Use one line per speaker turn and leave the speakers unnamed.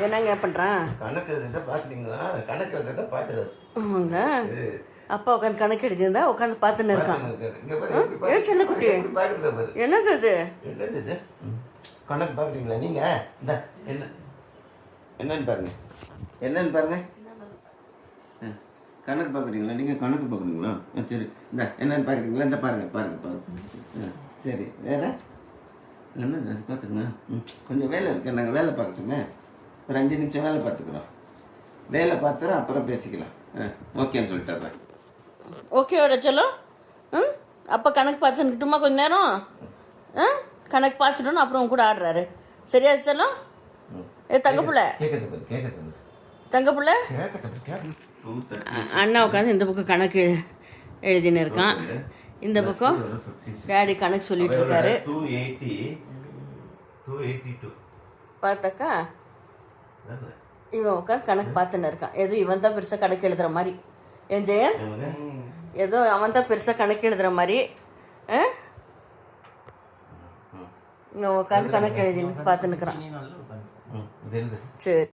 என்னங்க பண்ணுறான்?
கணக்கு எழுதுறத பார்க்குறீங்களா? கணக்கு எழுதுறத பார்க்குறாரு.
ஆமாங்க. அப்பா உட்காந்து கணக்கு எழுதியிருந்தா உட்காந்து பார்த்துன்னு இருக்கான். ஏன் சின்ன குட்டி என்னது அது?
என்னது இது? கணக்கு பார்க்குறீங்களா நீங்கள்? இந்த என்னன்னு பாருங்க, என்னன்னு பாருங்க. கணக்கு பார்க்குறீங்களா நீங்கள்? கணக்கு பார்க்குறீங்களா? சரி, இந்த என்னன்னு பார்க்குறீங்களா? இந்த பாருங்க பாருங்க பாருங்க. சரி, வேற என்னது அது பார்த்துங்க. கொஞ்சம் வேலை இருக்கு, நாங்கள் வேலை பார்க்கட்டுங்க. ஒரு 5 நிமிஷம் வேலை பார்த்துக்குறோம். வேலை பார்த்துறோம், அப்புறம் பேசிக்கலாம். ஓகேன்னு சொல்லிட்டுறேன்.
ஓகேவோட சொல்லும். அப்போ கணக்கு பார்த்துக்கிட்டுமா கொஞ்ச நேரம்? கணக்கு பார்த்துட்டோன்னு அப்புறம் உங்க கூட ஆடுறாரு. சரியா சொல்லும்? தங்கப்புள்ள தங்கப்புள்ள அண்ணா உட்காந்து இந்த பக்கம் கணக்கு எழுதின்னு இருக்கான். இந்த பக்கம் டேடி கணக்கு சொல்லிட்டு இருக்காரு. பார்த்தாக்கா இவன் உட்காந்து கணக்கு பார்த்துன்னு இருக்கான். ஏதோ இவன் தான் பெருசாக கணக்கு எழுதுற மாதிரி. என் ஜெயந்த் ஏதோ அவன் தான் பெருசாக கணக்கு எழுதுற மாதிரி உட்காந்து கணக்கு எழுதின்னு பார்த்துன்னுக்குறான். சரி.